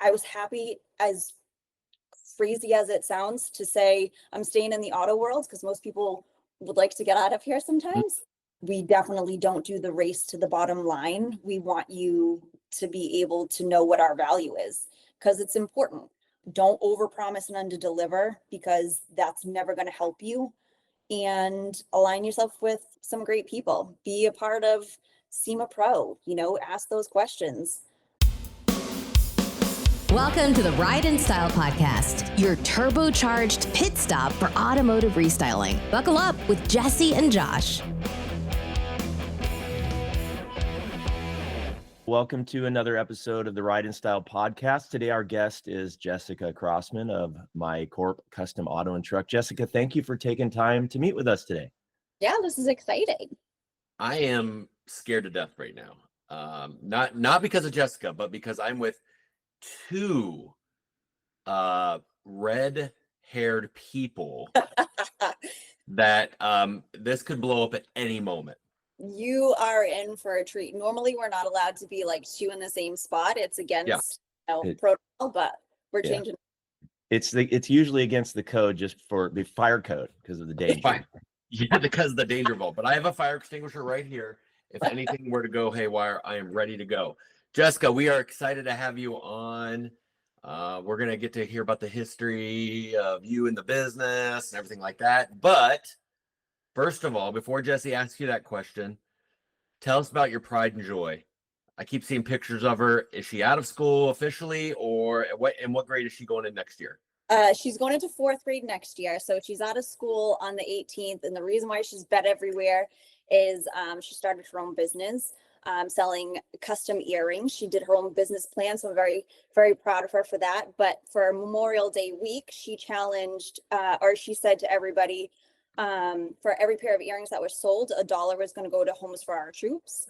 I was happy, as crazy as it sounds, to say I'm staying in the auto world, because most people would like to get out of here sometimes. We definitely don't do the race to the bottom line. We want you to be able to know what our value is, because it's important. Don't overpromise and underdeliver, because that's never going to help you. And align yourself with some great people. Be a part of SEMA Pro, ask those questions. Welcome to the Ride and Style Podcast, your turbocharged pit stop for automotive restyling. Buckle up with Jesse and Josh. Welcome to another episode of the Ride and Style Podcast. Today, our guest is Jessica Crossman of Micorp Custom Auto and Truck. Jessica, thank you for taking time to meet with us today. Yeah, this is exciting. I am scared to death right now. Not because of Jessica, but because I'm with two red-haired people that this could blow up at any moment. You are in for a treat. Normally, we're not allowed to be like two in the same spot. It's against protocol, but we're changing. It's usually against the code, just for the fire code, because of the danger. Yeah, because of the danger vault. But I have a fire extinguisher right here. If anything were to go haywire, I am ready to go. Jessica, we are excited to have you on. We're going to get to hear about the history of you in the business and everything like that. But first of all, before Jesse asks you that question, tell us about your pride and joy. I keep seeing pictures of her. Is she out of school officially, or in what grade is she going in next year? She's going into fourth grade next year. So she's out of school on the 18th. And the reason why she's bet everywhere is she started her own business. Selling custom earrings. She did her own business plan, so I'm very, very proud of her for that. But for Memorial Day week, she challenged, or she said to everybody, for every pair of earrings that was sold, $1 was going to go to Homes for Our Troops.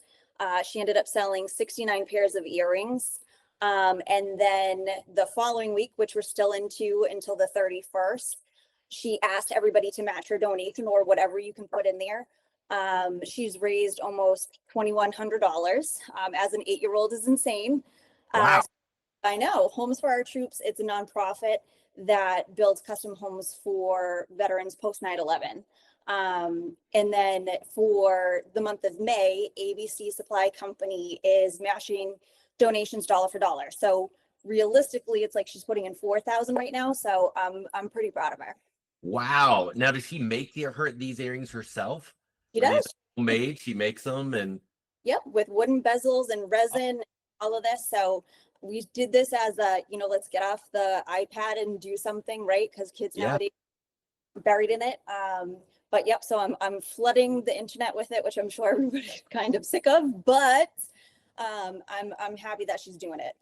She ended up selling 69 pairs of earrings. And then the following week, which we're still into until the 31st, she asked everybody to match her donation or whatever you can put in there. She's raised almost $2,100 as an 8-year-old is insane. Wow. I know. Homes for Our Troops, it's a nonprofit that builds custom homes for veterans post 9/11. And then for the month of May, ABC Supply Company is matching donations dollar for dollar. So realistically, it's like she's putting in $4,000 right now. So I'm pretty proud of her. Wow. Now, does she make these earrings herself? She does. Homemade. She makes them, and yep, with wooden bezels and resin, all of this. So we did this as a, let's get off the iPad and do something, right? Because kids nowadays are buried in it. But yep, so I'm flooding the internet with it, which I'm sure everybody's kind of sick of. But I'm happy that she's doing it.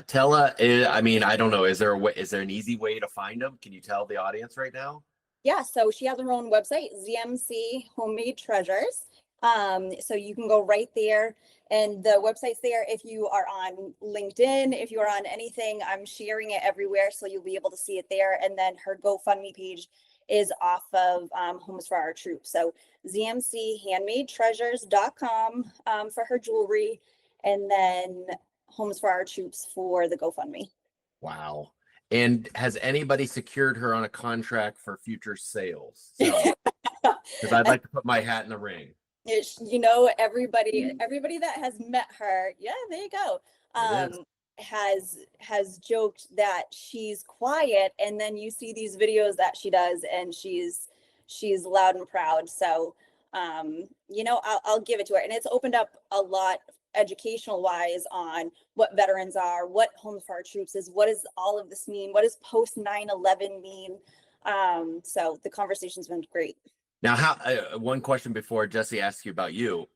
Tell her. I mean, I don't know. Is there an easy way to find them? Can you tell the audience right now? Yeah, so she has her own website, ZMC Homemade Treasures. So you can go right there, and the website's there. If you are on LinkedIn, if you're on anything, I'm sharing it everywhere, so you'll be able to see it there. And then her GoFundMe is off of Homes for Our Troops. So ZMCHandmadeTreasures.com for her jewelry, and then Homes for Our Troops for the GoFundMe. Wow. And has anybody secured her on a contract for future sales? Because I'd like to put my hat in the ring. Everybody that has met her, yeah, there you go, has joked that she's quiet, and then you see these videos that she does, and she's loud and proud. So, I'll give it to her, and it's opened up a lot educational wise on what veterans are, what Homes for Our Troops is, what does all of this mean, what does post 9/11 mean. So the conversation's been great. Now, one question before Jesse asks you about you,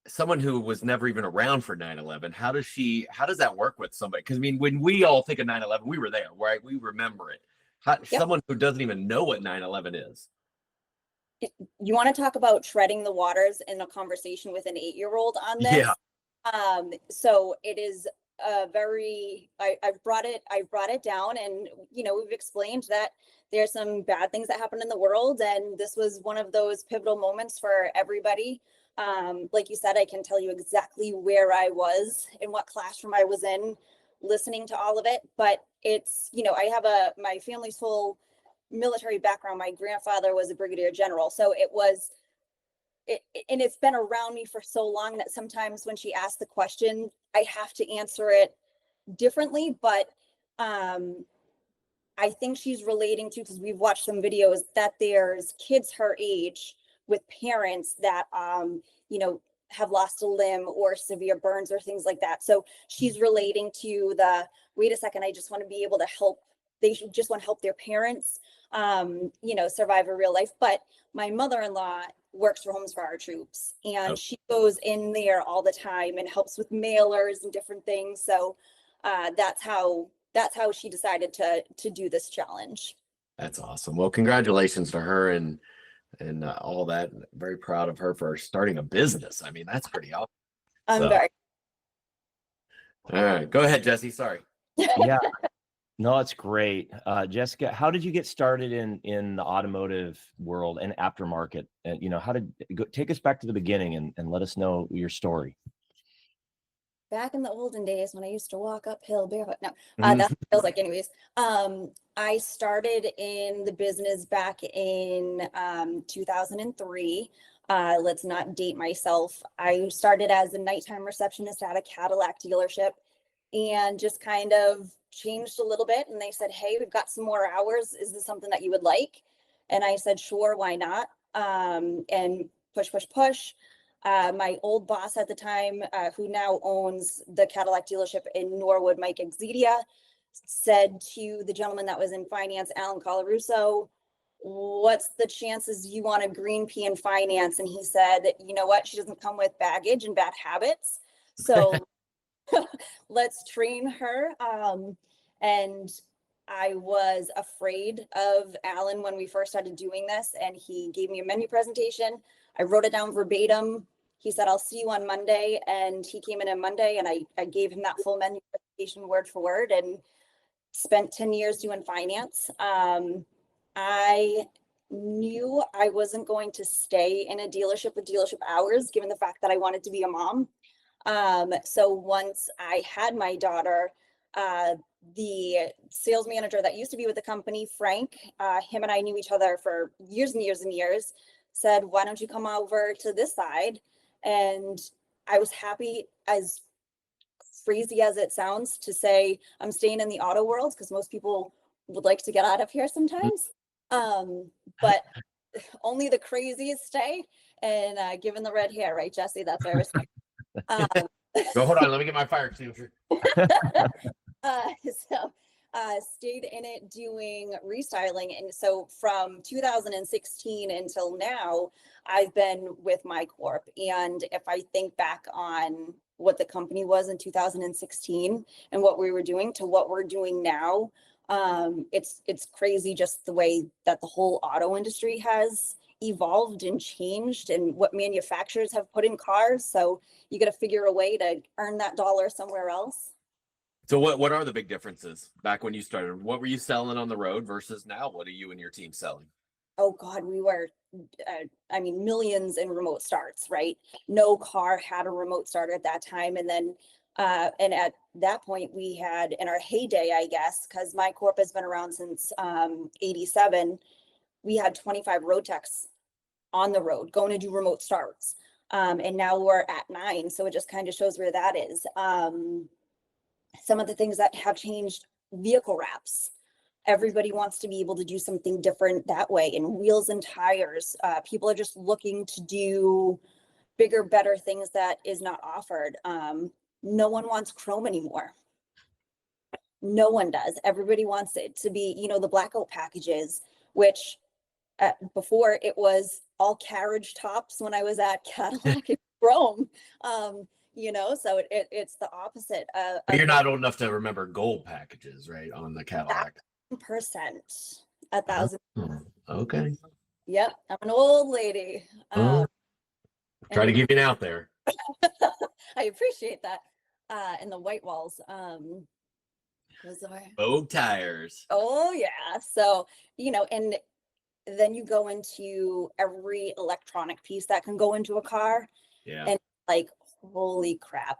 someone who was never even around for 9/11, how does that work with somebody? Because when we all think of 9/11, we were there, right? We remember it. Yep. Someone who doesn't even know what 9/11 is. You want to talk about treading the waters in a conversation with an 8-year-old on this? Yeah. So it is I've brought it down, and we've explained that there's some bad things that happen in the world, and this was one of those pivotal moments for everybody. Like you said, I can tell you exactly where I was and what classroom I was in, listening to all of it. But it's, I have my family's full military background. My grandfather was a brigadier general. So and it's been around me for so long that sometimes when she asks the question, I have to answer it differently. But I think she's relating to, because we've watched some videos, that there's kids her age with parents that, have lost a limb or severe burns or things like that. So she's relating to wait a second, I just want to be able to help. They just want to help their parents, survive a real life. But my mother-in-law works for Homes for Our Troops, and she goes in there all the time and helps with mailers and different things. So that's how she decided to do this challenge. That's awesome. Well, congratulations to her and all that. Very proud of her for starting a business. I mean, that's pretty awesome. I'm very. All right, go ahead, Jesse. Sorry. Yeah, no, it's great. Jessica, how did you get started in the automotive world and aftermarket? And take us back to the beginning and let us know your story. Back in the olden days when I used to walk uphill barefoot. No, that's what it feels like anyways. I started in the business back in 2003. Let's not date myself. I started as a nighttime receptionist at a Cadillac dealership and just kind of changed a little bit. And they said, hey, we've got some more hours. Is this something that you would like? And I said, sure, why not? And push. My old boss at the time, who now owns the Cadillac dealership in Norwood, Mike Exedia, said to the gentleman that was in finance, Alan Colarusso, what's the chances you want a green pea in finance? And he said, you know what? She doesn't come with baggage and bad habits. So let's train her. And I was afraid of Alan when we first started doing this, and he gave me a menu presentation. I wrote it down verbatim. He said, I'll see you on Monday. And he came in on Monday, and I gave him that full menu presentation word for word, and spent 10 years doing finance. I knew I wasn't going to stay in a dealership with dealership hours, given the fact that I wanted to be a mom. So once I had my daughter, the sales manager that used to be with the company, Frank, him and I knew each other for years and years and years, said, why don't you come over to this side? And I was happy, as crazy as it sounds to say, I'm staying in the auto world, because most people would like to get out of here sometimes. But only the craziest stay. And given the red hair, right, Jesse, that's very respect. Go, hold on, let me get my fire extinguisher. Stayed in it doing restyling. And so from 2016 until now, I've been with Micorp. And if I think back on what the company was in 2016 and what we were doing to what we're doing now, it's crazy just the way that the whole auto industry has evolved and changed, and what manufacturers have put in cars. So you got to figure a way to earn that dollar somewhere else. So what are the big differences back when you started? What were you selling on the road versus now? What are you and your team selling? Oh God, we were, millions in remote starts, right? No car had a remote start at that time. And then, and at that point we had, in our heyday, I guess, because Micorp has been around since 87, we had 25 road techs on the road going to do remote starts. And now we're at 9. So it just kind of shows where that is. Some of the things that have changed, vehicle wraps. Everybody wants to be able to do something different that way. And wheels and tires, people are just looking to do bigger, better things that is not offered. No one wants chrome anymore. No one does. Everybody wants it to be, the blackout packages, which before it was all carriage tops when I was at Cadillac and chrome. So it's the opposite. You're not old enough to remember gold packages, right? On the Cadillac. 1,000%. 1,000. Okay. Yep. I'm an old lady. Try to give you an out there. I appreciate that. And the white walls. Vogue tires. Oh yeah. So, and then you go into every electronic piece that can go into a car. Yeah. And like, holy crap,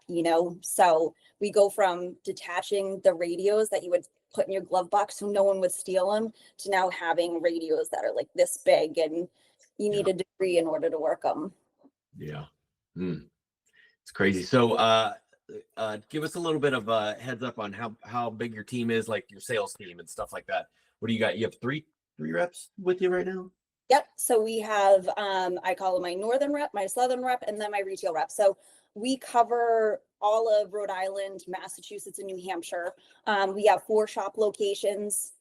so we go from detaching the radios that you would put in your glove box so no one would steal them to now having radios that are like this big and you need a degree in order to work them. Yeah. It's crazy. So give us a little bit of a heads up on how big your team is, like your sales team and stuff like that. What do you got? You have three reps with you right now? Yep. So we have, I call it my northern rep, my southern rep, and then my retail rep. So we cover all of Rhode Island, Massachusetts, and New Hampshire. We have 4 shop locations.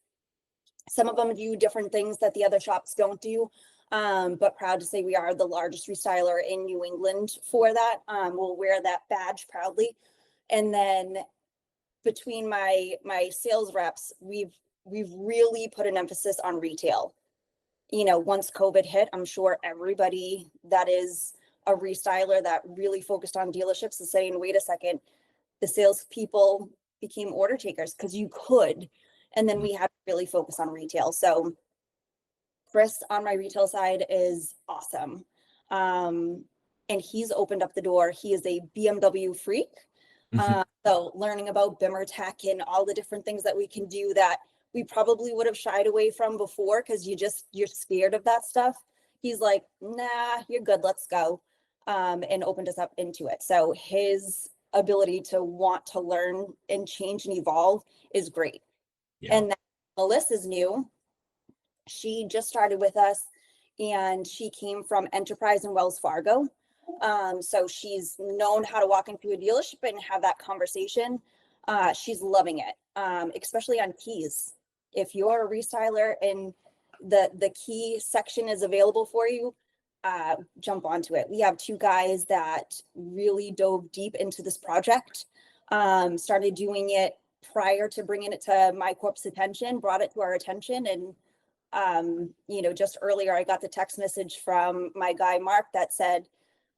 Some of them do different things that the other shops don't do. But proud to say we are the largest restyler in New England for that. We'll wear that badge proudly. And then between my sales reps, we've really put an emphasis on retail. Once COVID hit, I'm sure everybody that is a restyler that really focused on dealerships is saying, wait a second, the salespeople became order takers because you could. And then we had to really focus on retail. So Chris on my retail side is awesome. And he's opened up the door. He is a BMW freak. So learning about Bimmer Tech and all the different things that we can do that we probably would have shied away from before because you're scared of that stuff. He's like, nah, you're good, let's go. And opened us up into it. So his ability to want to learn and change and evolve is great. Yeah. And then Melissa's new. She just started with us and she came from Enterprise and Wells Fargo. So she's known how to walk into a dealership and have that conversation. She's loving it, especially on keys. If you're a restyler and the key section is available for you, jump onto it. We have 2 guys that really dove deep into this project, started doing it prior to bringing it to Micorp's attention, brought it to our attention. And, just earlier, I got the text message from my guy, Mark, that said,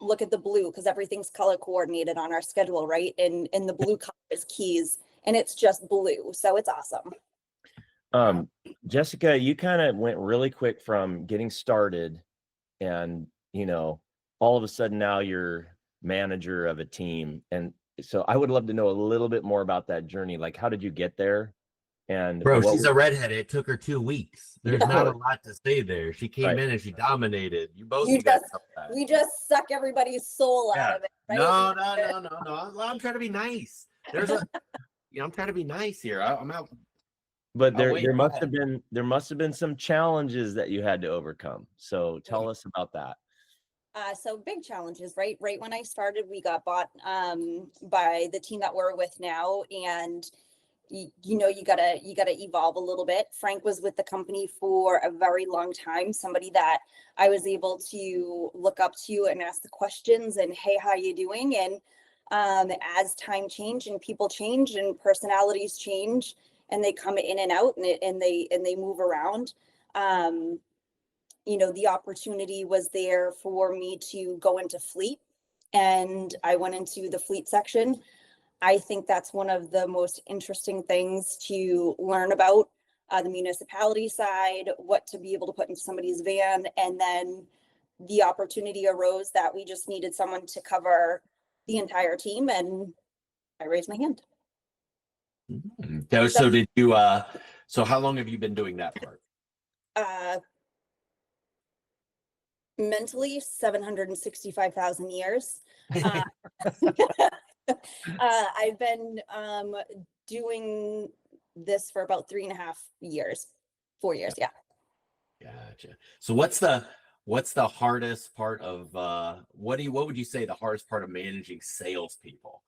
look at the blue, because everything's color coordinated on our schedule, right? And the blue color is keys, and it's just blue. So it's awesome. Jessica, you kind of went really quick from getting started and, all of a sudden now you're manager of a team. And so I would love to know a little bit more about that journey. Like, how did you get there? And bro, she's a redhead. It took her 2 weeks. There's not a lot to say there. She came in and she dominated. We just suck everybody's soul out of it. Right? No. I'm trying to be nice. I'm trying to be nice here. I'm out. But there must have been some challenges that you had to overcome. So tell us about that. So big challenges, right? Right when I started, we got bought by the team that we're with now, and you gotta evolve a little bit. Frank was with the company for a very long time, somebody that I was able to look up to and ask the questions and, hey, how you doing? And as time changed and people change and personalities change and they come in and out and they move around, the opportunity was there for me to go into fleet, and I went into the fleet section. I think that's one of the most interesting things to learn about, the municipality side, what to be able to put into somebody's van. And then the opportunity arose that we just needed someone to cover the entire team, and I raised my hand. So did you, so how long have you been doing that part? Mentally, 765,000 years. I've been doing this for about 3.5 years, 4 years. Yeah. Gotcha. So what's the hardest part of what would you say the hardest part of managing salespeople?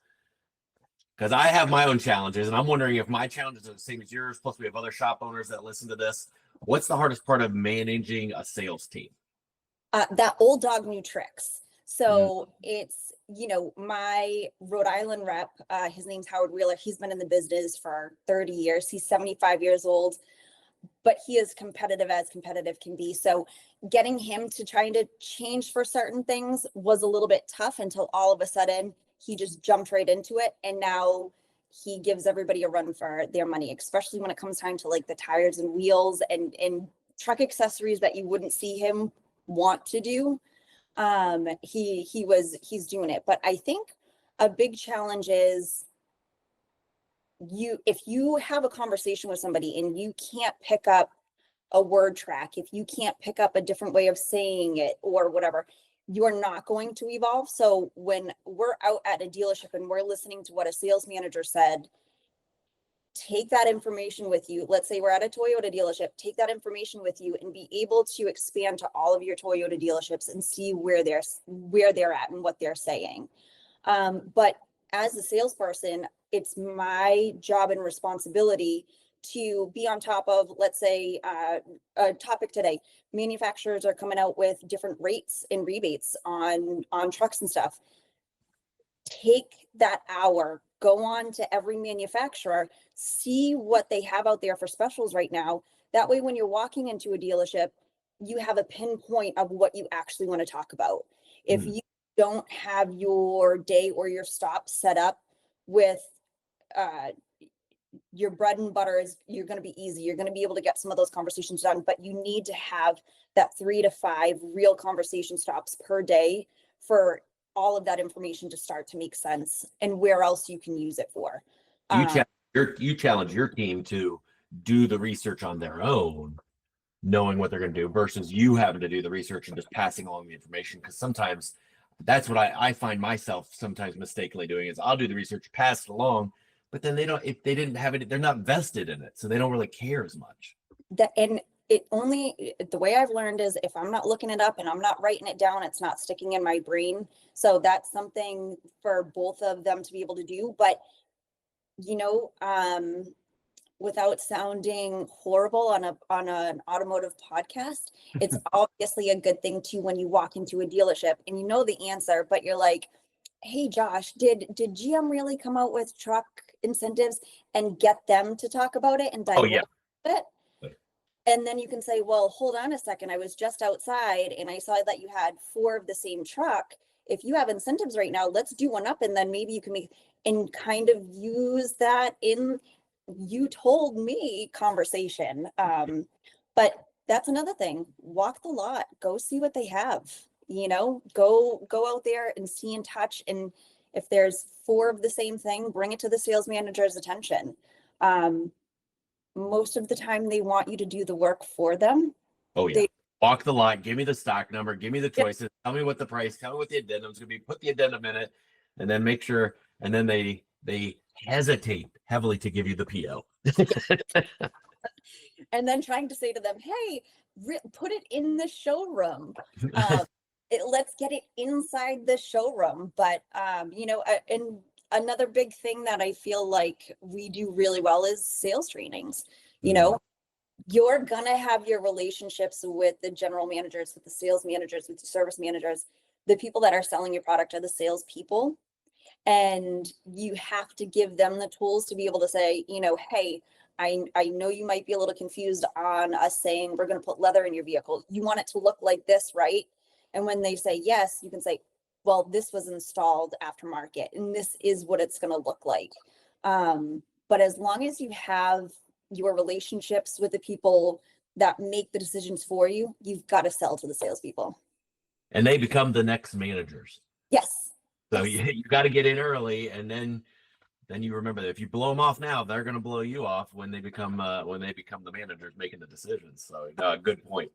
Because I have my own challenges, and I'm wondering if my challenges are the same as yours. Plus, we have other shop owners that listen to this. What's the hardest part of managing a sales team? That old dog, new tricks. So it's, my Rhode Island rep, his name's Howard Wheeler. He's been in the business for 30 years. He's 75 years old, but he is competitive as competitive can be. So getting him to trying to change for certain things was a little bit tough until all of a sudden he just jumped right into it. And now he gives everybody a run for their money, especially when it comes time to like the tires and wheels and truck accessories that you wouldn't see him want to do. he's doing it. But I think a big challenge is if you have a conversation with somebody and you can't pick up a word track, if you can't pick up a different way of saying it or whatever, you're not going to evolve. So when we're out at a dealership and we're listening to what a sales manager said, take that information with you. Let's say we're at a Toyota dealership, take that information with you and be able to expand to all of your Toyota dealerships and see where they're at and what they're saying. But as a salesperson, it's my job and responsibility to be on top of, let's say, a topic today. Manufacturers are coming out with different rates and rebates on trucks and stuff. Take that hour, go on to every manufacturer, see what they have out there for specials right now. That way, when you're walking into a dealership, you have a pinpoint of what you actually want to talk about. If you don't have your day or your stop set up with your bread and butter is you're going to be easy. You're going to be able to get some of those conversations done, but you need to have that 3 to 5 real conversation stops per day for all of that information to start to make sense and where else you can use it for. You challenge your team to do the research on their own, knowing what they're going to do versus you having to do the research and just passing along the information. Because sometimes that's what I find myself sometimes mistakenly doing is I'll do the research, pass it along, but then if they didn't have it, they're not vested in it. So they don't really care as much. The way I've learned is if I'm not looking it up and I'm not writing it down, it's not sticking in my brain. So that's something for both of them to be able to do. But, without sounding horrible on an automotive podcast, it's obviously a good thing too when you walk into a dealership and you know the answer, but you're like, hey, Josh, did GM really come out with truck incentives, and get them to talk about it and divulge it? And then you can say, well, hold on a second. I was just outside and I saw that you had 4 of the same truck. If you have incentives right now, let's do one up. And then maybe you can and kind of use that in you told me conversation. But that's another thing. Walk the lot, go see what they have, go out there and see and touch. And if there's 4 of the same thing, bring it to the sales manager's attention. Most of the time they want you to do the work for them. Oh yeah. Walk the lot, give me the stock number, give me the choices, tell me what the price, tell me what the addendum's gonna be, put the addendum in it, and then make sure, and then they hesitate heavily to give you the PO. And then trying to say to them, hey, put it in the showroom. Let's get it inside the showroom. But and another big thing that I feel like we do really well is sales trainings. You're gonna have your relationships with the general managers, with the sales managers, with the service managers. The people that are selling your product are the sales people. And you have to give them the tools to be able to say, hey, I know you might be a little confused on us saying we're going to put leather in your vehicle. You want it to look like this, right? And when they say yes, you can say, well, this was installed aftermarket and this is what it's going to look like. But as long as you have your relationships with the people that make the decisions for you, you've got to sell to the salespeople. And they become the next managers. Yes. So you got to get in early, and then you remember that if you blow them off now, they're going to blow you off when they become the managers making the decisions. So good point.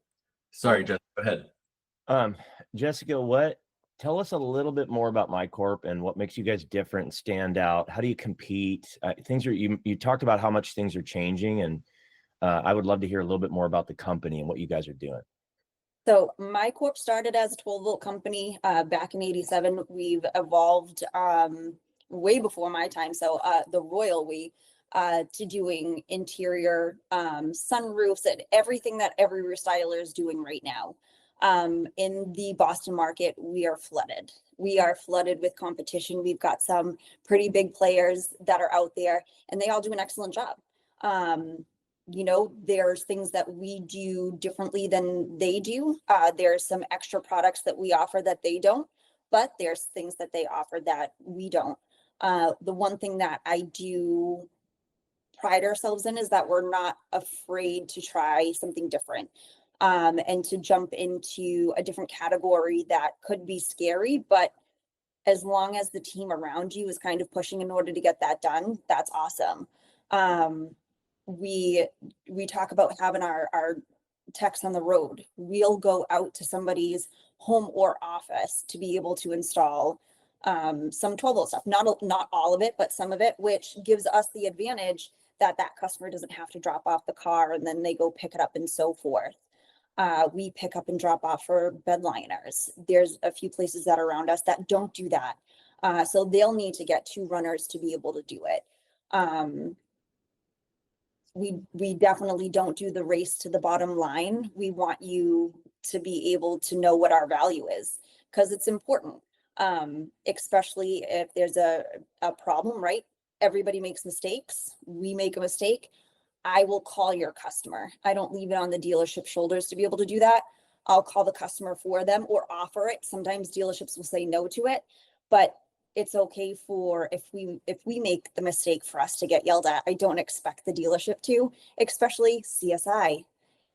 Sorry, Jessica, go ahead. Jessica, tell us a little bit more about Micorp and what makes you guys different and stand out. How do you compete? You talked about how much things are changing, and I would love to hear a little bit more about the company and what you guys are doing. So Micorp started as a 12-volt company back in '87. We've evolved way before my time. So the royal way to doing interior sunroofs and everything that every restyler is doing right now. In the Boston market, we are flooded. We are flooded with competition. We've got some pretty big players that are out there, and they all do an excellent job. There's things that we do differently than they do. There's some extra products that we offer that they don't, but there's things that they offer that we don't. The one thing that I do pride ourselves in is that we're not afraid to try something different. and to jump into a different category that could be scary, but as long as the team around you is kind of pushing in order to get that done, that's awesome. We talk about having our techs on the road. We'll go out to somebody's home or office to be able to install some 12-volt stuff. Not all of it, but some of it, which gives us the advantage that customer doesn't have to drop off the car and then they go pick it up and so forth. We pick up and drop off for bed liners. There's a few places that are around us that don't do that. So they'll need to get 2 runners to be able to do it. We definitely don't do the race to the bottom line. We want you to be able to know what our value is, because it's important, especially if there's a problem, right? Everybody makes mistakes. We make a mistake. I will call your customer. I don't leave it on the dealership shoulders to be able to do that. I'll call the customer for them or offer it. Sometimes dealerships will say no to it, but it's okay for if we make the mistake for us to get yelled at. I don't expect the dealership to, especially CSI.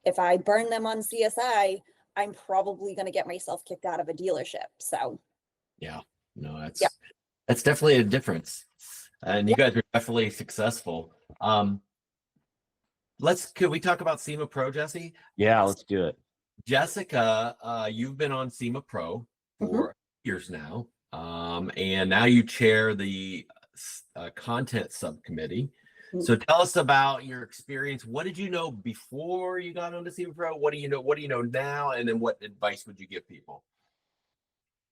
If I burn them on CSI, I'm probably going to get myself kicked out of a dealership. So yeah, no, that's definitely a difference. And you guys are definitely successful. Could we talk about SEMA Pro, Jesse? Yeah, let's do it. Jessica, you've been on SEMA Pro for years now. And now you chair the content subcommittee. So tell us about your experience. What did you know before you got onto SEMA Pro? What do you know now? And then what advice would you give people?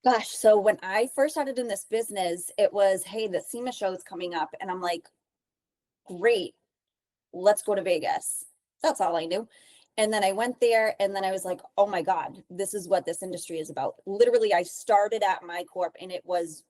Gosh, so when I first started in this business, it was, hey, the SEMA show is coming up. And I'm like, great, let's go to Vegas. That's all I knew. And then I went there and then I was like, oh my God, this is what this industry is about. Literally, I started at Micorp and it was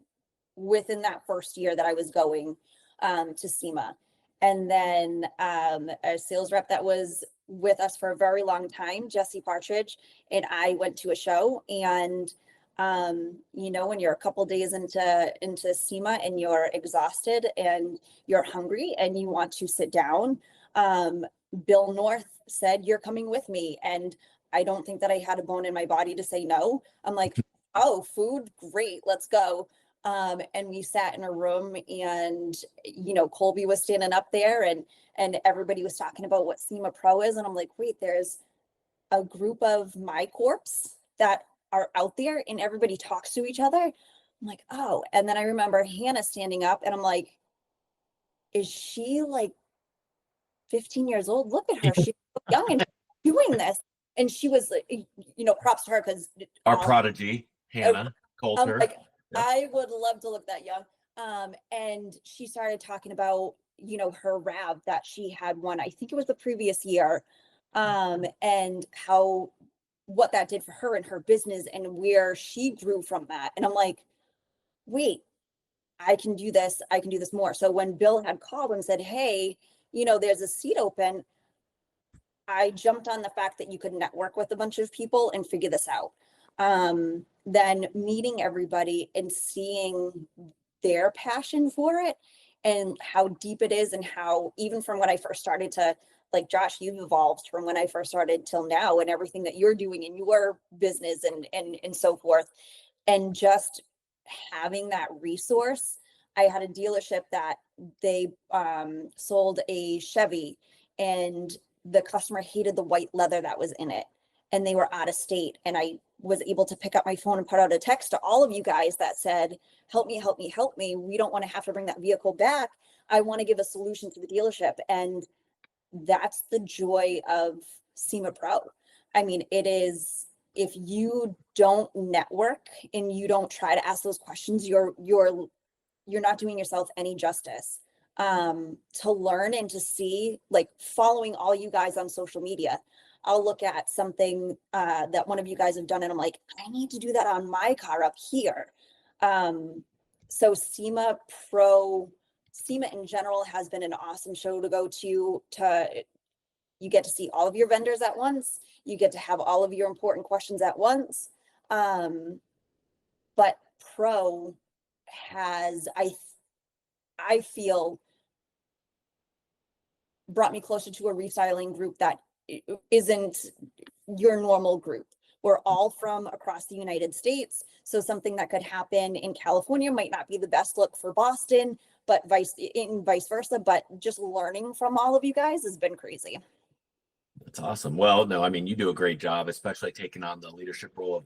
within that first year that I was going to SEMA. And then a sales rep that was with us for a very long time, Jesse Partridge, and I went to a show. And when you're a couple days into SEMA and you're exhausted and you're hungry and you want to sit down, Bill North said, you're coming with me. And I don't think that I had a bone in my body to say no. I'm like, oh, food, great, let's go. And we sat in a room and, Colby was standing up there and everybody was talking about what SEMA Pro is. And I'm like, wait, there's a group of Micorps that are out there and everybody talks to each other. I'm like, oh, and then I remember Hannah standing up and I'm like, is she like 15 years old? Look at her. She's so young and doing this. And she was like, props to her because our prodigy, Hannah Coulter. Like, I would love to look that young. And she started talking about, her RAV that she had won, I think it was the previous year, and what that did for her and her business and where she grew from that. And I'm like, wait, I can do this. I can do this more. So when Bill had called and said, hey, there's a seat open, I jumped on the fact that you could network with a bunch of people and figure this out. Then meeting everybody and seeing their passion for it and how deep it is and how even from when I first started to, like, Josh, you've evolved from when I first started till now and everything that you're doing in your business and so forth. And just having that resource. I had a dealership that they sold a Chevy and the customer hated the white leather that was in it and they were out of state. And I was able to pick up my phone and put out a text to all of you guys that said, help me, help me, help me. We don't want to have to bring that vehicle back. I want to give a solution to the dealership. And that's the joy of SEMA Pro. I mean, it is, if you don't network and you don't try to ask those questions, you're not doing yourself any justice. To learn and to see, like, following all you guys on social media, I'll look at something that one of you guys have done and I'm like, I need to do that on my car up here. So SEMA Pro, SEMA in general has been an awesome show to go to. You get to see all of your vendors at once. You get to have all of your important questions at once. But Pro has, I feel, brought me closer to a restyling group that isn't your normal group. We're all from across the United States. So something that could happen in California might not be the best look for Boston, but vice versa. But just learning from all of you guys has been crazy. That's awesome. Well, no, I mean, you do a great job, especially taking on the leadership role of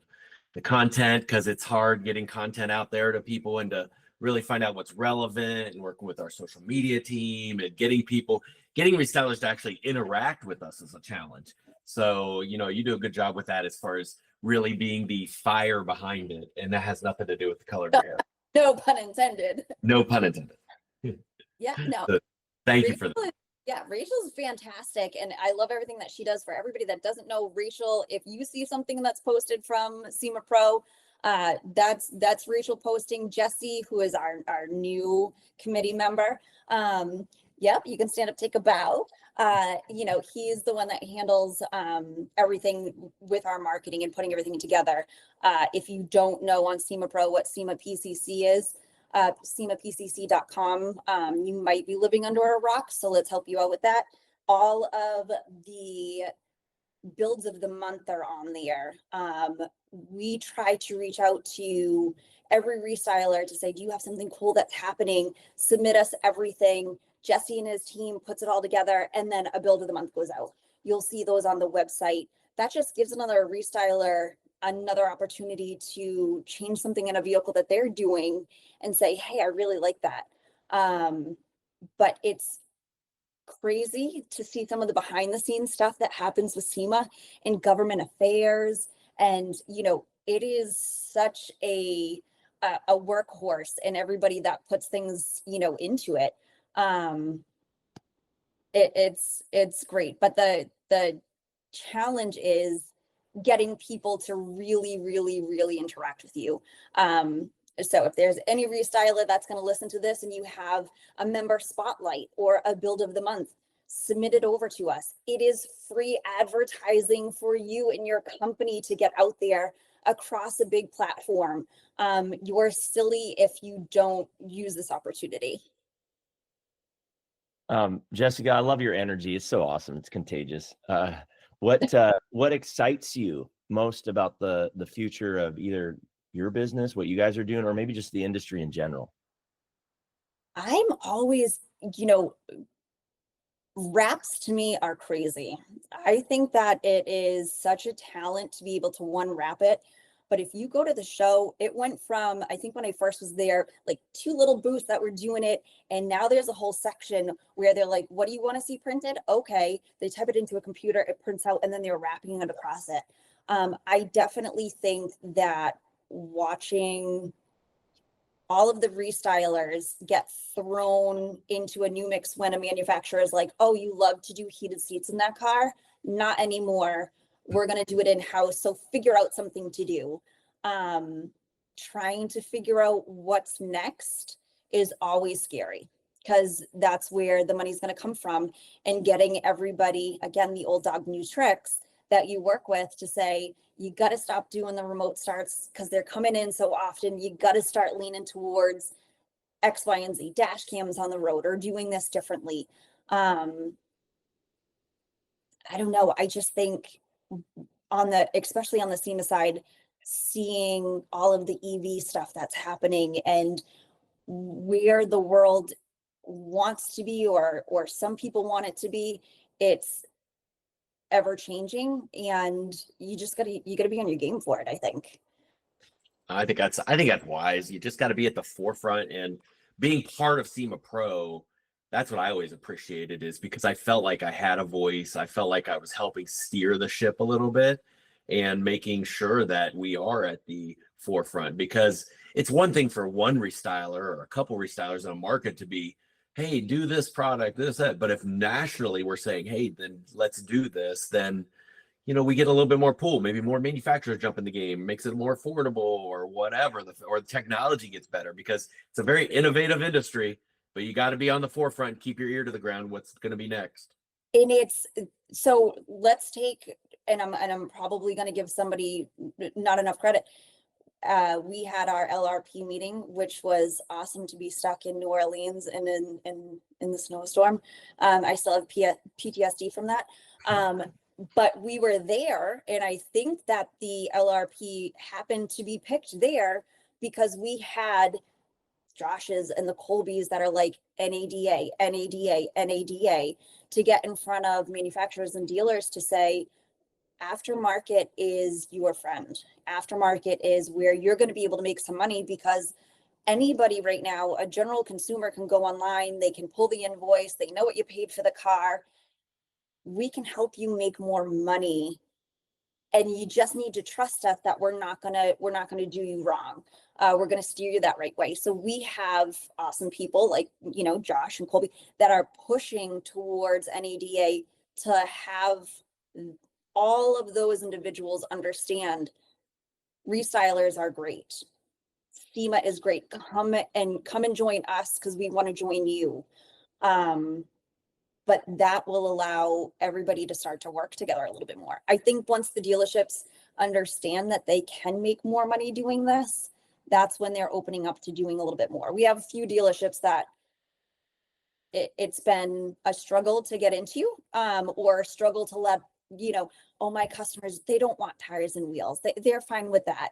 the content, because it's hard getting content out there to people and to really find out what's relevant, and working with our social media team and getting restylers to actually interact with us is a challenge. So, you know, you do a good job with that as far as really being the fire behind it. And that has nothing to do with the color of your hair. No pun intended. No pun intended. Yeah, no. So, thank you for that. Yeah, Rachel's fantastic, and I love everything that she does. For everybody that doesn't know Rachel, if you see something that's posted from SEMA Pro, that's Rachel posting. Jesse, who is our new committee member, yep, you can stand up, take a bow. You know, he's the one that handles everything with our marketing and putting everything together. If you don't know on SEMA Pro what SEMA PCC is, SEMAPCC.com. You might be living under a rock, so let's help you out with that. All of the builds of the month are on there. We try to reach out to every restyler to say, do you have something cool that's happening? Submit us everything. Jesse and his team puts it all together, and then a build of the month goes out. You'll see those on the website. That just gives another restyler another opportunity to change something in a vehicle that they're doing and say, hey, I really like that. But it's crazy to see some of the behind the scenes stuff that happens with SEMA and government affairs. And, you know, it is such a workhorse, and everybody that puts things, you know, into it. It's great. But the challenge is getting people to really, really, really interact with you. So if there's any restyler that's going to listen to this and you have a member spotlight or a build of the month, submit it over to us. It is free advertising for you and your company to get out there across a big platform. You're silly if you don't use this opportunity. Jessica, I love your energy. It's so awesome. It's contagious. What excites you most about the future of either your business, what you guys are doing, or maybe just the industry in general? I'm always, you know, wraps to me are crazy. I think that it is such a talent to be able to wrap it. But if you go to the show, it went from, I think when I first was there, like 2 little booths that were doing it. And now there's a whole section where they're like, what do you want to see printed? Okay. They type it into a computer, it prints out, and then they're wrapping it across it. I definitely think that watching all of the restylers get thrown into a new mix when a manufacturer is like, oh, you love to do heated seats in that car? Not anymore. We're going to do it in-house. So figure out something to do. Trying to figure out what's next is always scary, because that's where the money's going to come from. And getting everybody, again, the old dog new tricks that you work with to say, you got to stop doing the remote starts because they're coming in so often. You got to start leaning towards X, Y, and Z, dash cams on the road, or doing this differently. I don't know. I just think especially on the SEMA side, seeing all of the EV stuff that's happening and where the world wants to be, or some people want it to be, it's ever changing, and you gotta be on your game for it, I think. I think that's wise. You just got to be at the forefront, and being part of SEMA Pro. That's what I always appreciated, is because I felt like I had a voice. I felt like I was helping steer the ship a little bit and making sure that we are at the forefront, because it's one thing for one restyler or a couple restilers in a market to be, hey, do this product, this, that. But if nationally we're saying, hey, then let's do this, then, you know, we get a little bit more pull. Maybe more manufacturers jump in the game, makes it more affordable, or whatever, or the technology gets better, because it's a very innovative industry. But you got to be on the forefront, keep your ear to the ground. What's going to be next? And so let's take, and I'm probably going to give somebody not enough credit. We had our LRP meeting, which was awesome to be stuck in New Orleans and in the snowstorm. I still have PTSD from that. But we were there, and I think that the LRP happened to be picked there because we had Josh's and the Colbys that are like NADA, NADA, NADA, to get in front of manufacturers and dealers to say, aftermarket is your friend. Aftermarket is where you're going to be able to make some money, because anybody right now, a general consumer, can go online, they can pull the invoice, they know what you paid for the car. We can help you make more money, and you just need to trust us that we're not gonna do you wrong. We're gonna steer you that right way. So we have awesome people like, Josh and Colby, that are pushing towards NADA to have all of those individuals understand restylers are great. SEMA is great. Come and join us, because we want to join you. But that will allow everybody to start to work together a little bit more. I think once the dealerships understand that they can make more money doing this, that's when they're opening up to doing a little bit more. We have a few dealerships that it's been a struggle to get into, or a struggle to let, oh, my customers, they don't want tires and wheels. They're fine with that.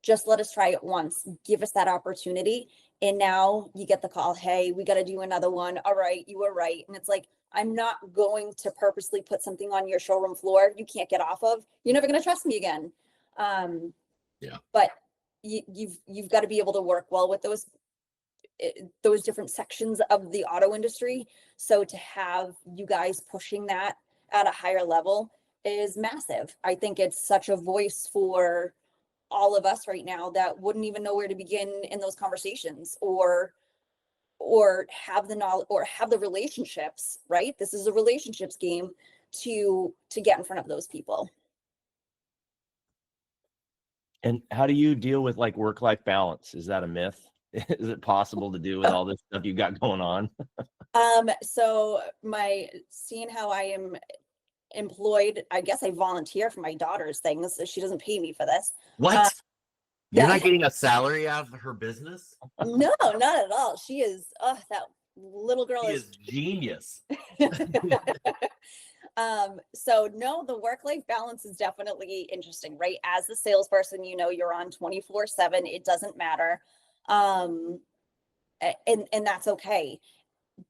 Just let us try it once, give us that opportunity. And now you get the call, hey, we got to do another one. All right, you were right. And it's like, I'm not going to purposely put something on your showroom floor you can't get off of. You're never going to trust me again. But you've got to be able to work well with those different sections of the auto industry. So to have you guys pushing that at a higher level is massive. I think it's such a voice for all of us right now that wouldn't even know where to begin in those conversations, or have the knowledge or have the relationships, right? This is a relationships game to get in front of those people. And how do you deal with like work-life balance? Is that a myth? Is it possible to do with all this stuff you got going on? So seeing how I am employed, I guess I volunteer for my daughter's things. She doesn't pay me for this. What? You're yeah. not getting a salary out of her business? No, not at all. She is, that little girl is genius. So no, the work-life balance is definitely interesting, right? As the salesperson, you're on 24/7. It doesn't matter. And that's okay.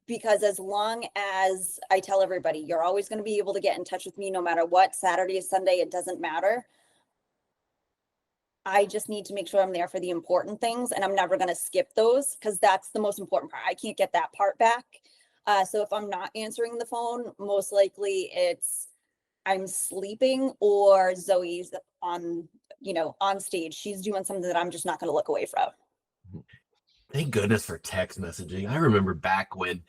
Because as long as I tell everybody, you're always going to be able to get in touch with me no matter what, Saturday, Sunday, it doesn't matter. I just need to make sure I'm there for the important things, and I'm never going to skip those, because that's the most important part. I can't get that part back. So if I'm not answering the phone, most likely it's I'm sleeping, or Zoe's on stage. She's doing something that I'm just not going to look away from. Thank goodness for text messaging. I remember back when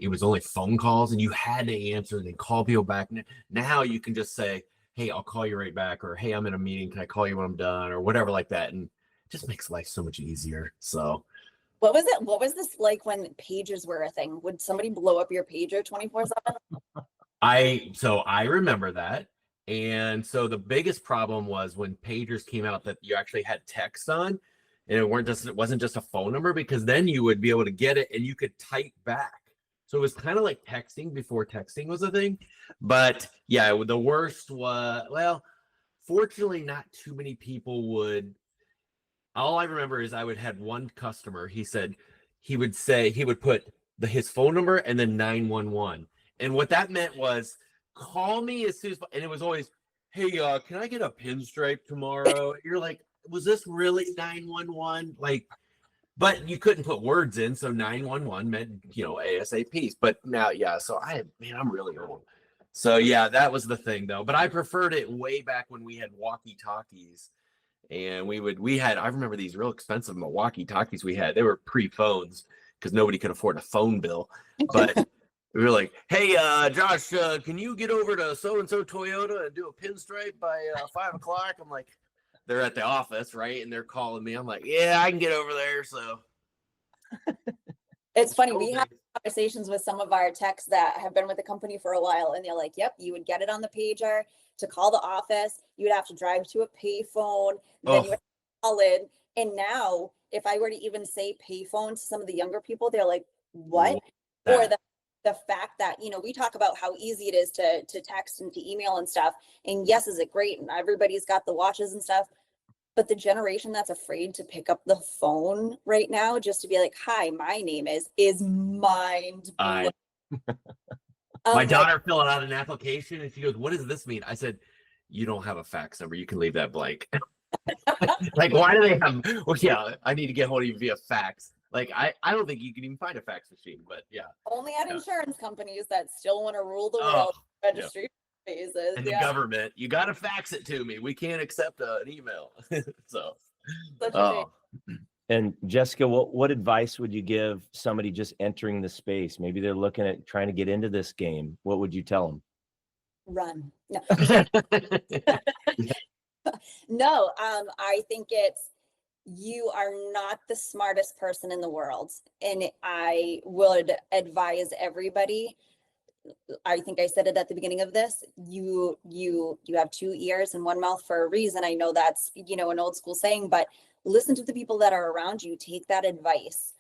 it was only phone calls and you had to answer and then call people back. Now you can just say, hey, I'll call you right back, or hey, I'm in a meeting, can I call you when I'm done, or whatever like that. And it just makes life so much easier. So what was this like when pagers were a thing? Would somebody blow up your pager 24/7? I remember that. And so the biggest problem was when pagers came out that you actually had text on, and it wasn't just a phone number, because then you would be able to get it and you could type back. So it was kind of like texting before texting was a thing. But yeah, the worst was, well, fortunately not too many people would. All I remember is I would have one customer, he said he would put his phone number and then 911. And what that meant was, call me as soon as, and it was always, hey, can I get a pinstripe tomorrow? You're like, was this really 911? Like, but you couldn't put words in, so 911 meant, ASAP. But now, yeah, so I'm really old. So yeah, that was the thing though. But I preferred it way back when we had walkie-talkies, and I remember these real expensive walkie-talkies we had. They were pre-phones because nobody could afford a phone bill. But we were like, hey, Josh, can you get over to so-and-so Toyota and do a pinstripe by 5 o'clock? I'm like, they're at the office, right? And they're calling me. I'm like, yeah, I can get over there. So it's funny. We have conversations with some of our techs that have been with the company for a while, and they're like, yep, you would get it on the pager to call the office. You would have to drive to a payphone, then you would call in. And now, if I were to even say payphone to some of the younger people, they're like, what? Or the fact that, we talk about how easy it is to text and to email and stuff. And yes, is it great? And everybody's got the watches and stuff. But the generation that's afraid to pick up the phone right now, just to be like, hi, my name is mind blowing. My daughter filling out an application and she goes, what does this mean? I said, you don't have a fax number. You can leave that blank. Like, why do they have, well, yeah, I need to get hold of you via fax. Like, I don't think you can even find a fax machine, but yeah. Only at insurance companies that still want to rule the world registration phases. And the government, you got to fax it to me. We can't accept an email. So, Such a shame. And Jessica, what advice would you give somebody just entering the space? Maybe they're looking at trying to get into this game. What would you tell them? Run. No. No, I think you are not the smartest person in the world. And I would advise everybody, I think I said it at the beginning of this, you have 2 ears and 1 mouth for a reason. I know that's, an old school saying, but listen to the people that are around you. Take that advice.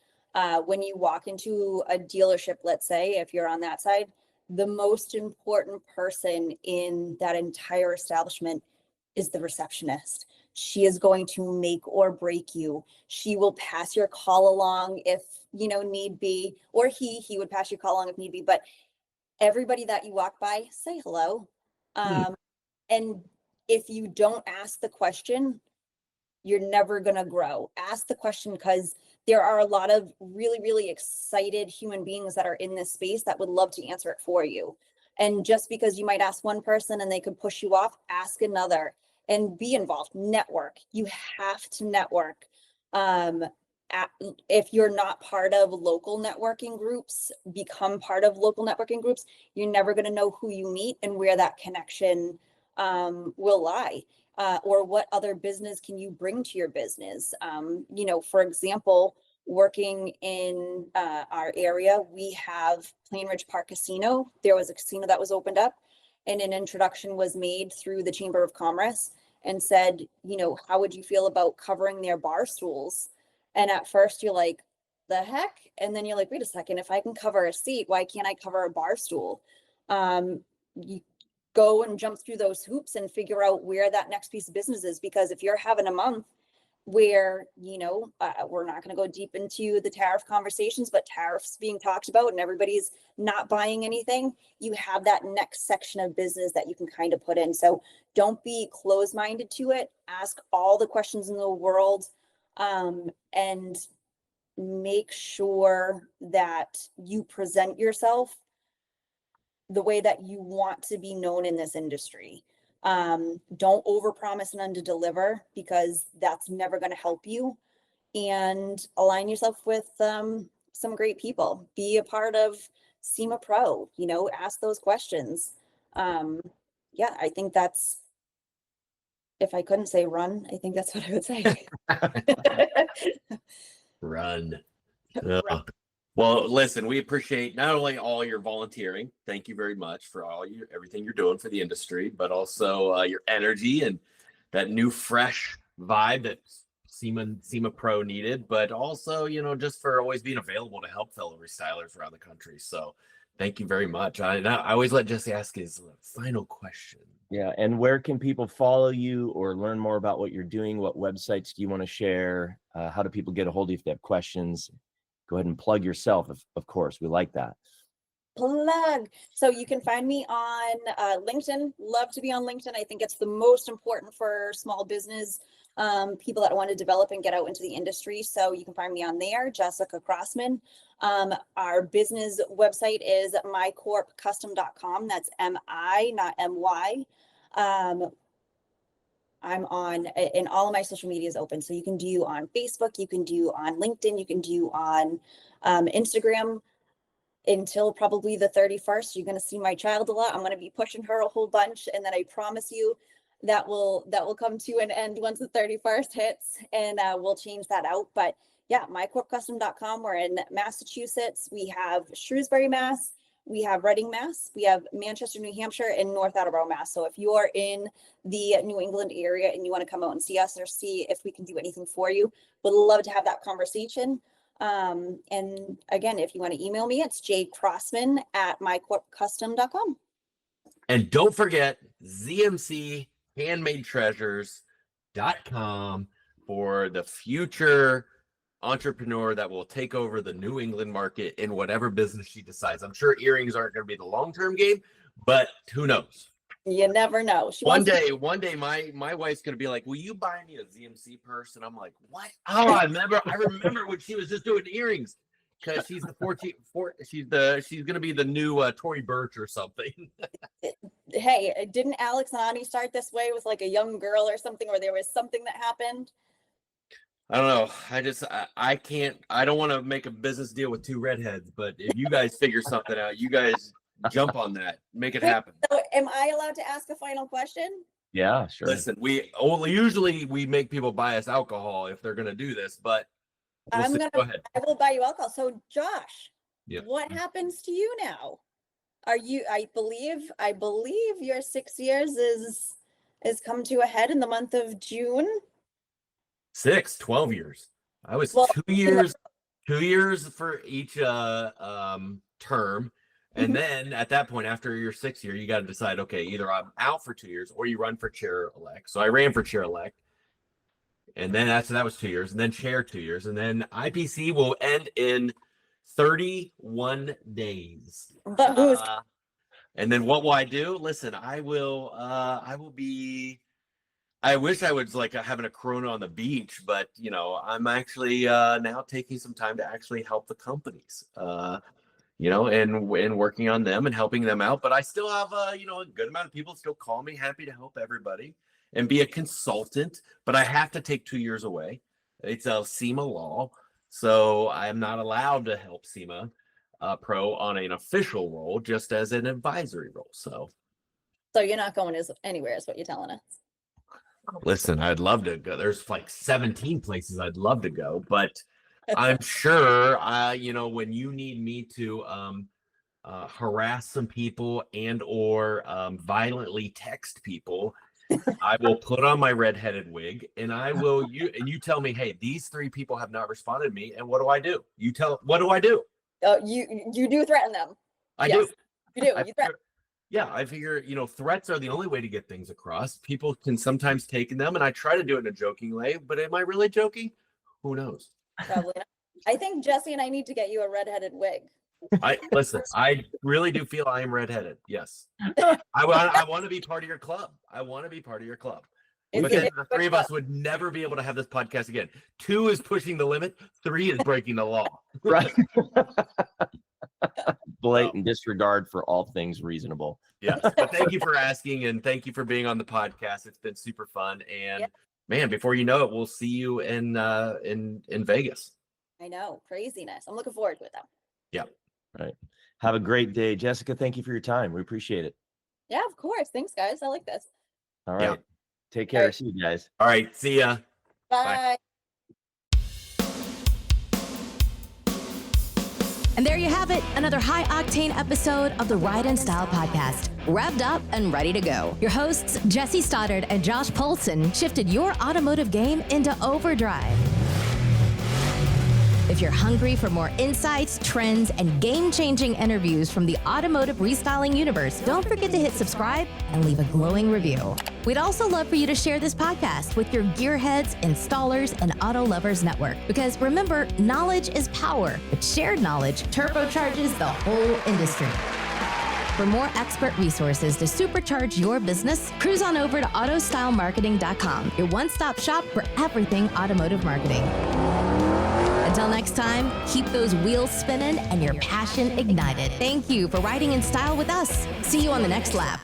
When you walk into a dealership, let's say, if you're on that side, the most important person in that entire establishment is the receptionist. She is going to make or break you. She will pass your call along if, need be, or he would pass your call along if need be. But everybody that you walk by, say hello. And if you don't ask the question, you're never going to grow. Ask the question, because there are a lot of really, really excited human beings that are in this space that would love to answer it for you. And just because you might ask one person and they could push you off, ask another and be involved. Network. You have to network. If you're not part of local networking groups, become part of local networking groups. You're never going to know who you meet and where that connection will lie. Or what other business can you bring to your business? For example, working in our area, we have Plainridge Park Casino. There was a casino that was opened up, and an introduction was made through the Chamber of Commerce and said, how would you feel about covering their bar stools? And at first you're like, the heck? And then you're like, wait a second, if I can cover a seat, why can't I cover a bar stool? You go and jump through those hoops and figure out where that next piece of business is. Because if you're having a month where, we're not going to go deep into the tariff conversations, but tariffs being talked about and everybody's not buying anything, you have that next section of business that you can kind of put in. So don't be closed-minded to it. Ask all the questions in the world, and make sure that you present yourself the way that you want to be known in this industry. Don't overpromise and underdeliver, because that's never going to help you. And align yourself with some great people. Be a part of SEMA Pro. Ask those questions. I think that's, if I couldn't say run, I think that's what I would say. Run. Well, listen, we appreciate not only all your volunteering. Thank you very much for everything you're doing for the industry, but also your energy and that new fresh vibe that SEMA Pro needed, but also, just for always being available to help fellow restylers around the country. So thank you very much. I always let Jesse ask his final question. Yeah. And where can people follow you or learn more about what you're doing? What websites do you want to share? How do people get a hold of you if they have questions? Go ahead and plug yourself, of course. We like that. Plug. So you can find me on LinkedIn. Love to be on LinkedIn. I think it's the most important for small business people that want to develop and get out into the industry. So you can find me on there, Jessica Crossman. Our business website is micorpcustom.com. That's M-I, not M-Y. I'm on, and all of my social media is open. So you can do on Facebook, you can do on LinkedIn, you can do on Instagram. Until probably the 31st, you're going to see my child a lot. I'm going to be pushing her a whole bunch. And then I promise you that will come to an end once the 31st hits, and we'll change that out. But yeah, micorpcustom.com. We're in Massachusetts. We have Shrewsbury, Mass. We have Reading, Mass. We have Manchester, New Hampshire, and North Attleboro, Mass. So if you are in the New England area and you want to come out and see us or see if we can do anything for you, would love to have that conversation. And again, if you want to email me, it's jcrossman@micorpcustom.com. And don't forget ZMChandmadetreasures.com for the future entrepreneur that will take over the New England market in whatever business she decides. I'm sure earrings aren't going to be the long-term game, but who knows? You never know. One day, my wife's going to be like, "Will you buy me a ZMC purse?" And I'm like, "What?" Oh, I remember when she was just doing earrings, because she's she's going to be the new Tory Burch or something. Hey, didn't Alex and Ani start this way with like a young girl or something, or there was something that happened? I don't know. I can't. I don't want to make a business deal with two redheads, but if you guys figure something out, you guys jump on that, make it happen. So am I allowed to ask a final question? Yeah, sure. Listen, usually we make people buy us alcohol if they're going to do this, but go ahead. I will buy you alcohol. So Josh, Yep. What happens to you now? I believe your 6 years is come to a head in the month of June. 12 years. I was 2 years for each term. And then at that point, after your 6th year, you got to decide, okay, either I'm out for 2 years or you run for chair elect. So I ran for chair elect. And then that was 2 years, and then chair 2 years. And then IPC will end in 31 days. And then what will I do? Listen, I will be, I wish I was like having a Corona on the beach, but I'm actually now taking some time to actually help the companies. And working on them and helping them out. But I still have a good amount of people still call me, happy to help everybody and be a consultant. But I have to take 2 years away. It's a SEMA law, so I'm not allowed to help SEMA Pro on an official role, just as an advisory role. So you're not going anywhere, is what you're telling us. Listen, I'd love to go. There's like 17 places I'd love to go, but I'm sure, when you need me to harass some people and or violently text people, I will put on my redheaded wig and you tell me, hey, these 3 people have not responded to me, and what do I do? What do I do? You do threaten them. I yes, do. You do. You threaten. Yeah, I figure, threats are the only way to get things across. People can sometimes take them, and I try to do it in a joking way, but am I really joking? Who knows? Probably not. I think Jesse and I need to get you a redheaded wig. I really do feel I am redheaded. Yes. I want to be part of your club. Because the 3 of us would never be able to have this podcast again. 2 is pushing the limit. 3 is breaking the law. Right. Blatant disregard for all things reasonable. Yes. But thank you for asking, and thank you for being on the podcast. It's been super fun. And man, before you know it, we'll see you in Vegas. I know. Craziness. I'm looking forward to it though. Yeah. Right. Have a great day. Jessica, thank you for your time. We appreciate it. Yeah, of course. Thanks, guys. I like this. All right. Yeah. Take care. See you guys. All right. See ya. Bye. And there you have it, another high-octane episode of the Ride and Style podcast, revved up and ready to go. Your hosts, Jesse Stoddard and Josh Poulson, shifted your automotive game into overdrive. If you're hungry for more insights, trends, and game-changing interviews from the automotive restyling universe, don't forget to hit subscribe and leave a glowing review. We'd also love for you to share this podcast with your gearheads, installers, and auto lovers network. Because remember, knowledge is power, but shared knowledge turbocharges the whole industry. For more expert resources to supercharge your business, cruise on over to autostylemarketing.com, your one-stop shop for everything automotive marketing. Until next time, keep those wheels spinning and your passion ignited. Thank you for riding in style with us. See you on the next lap.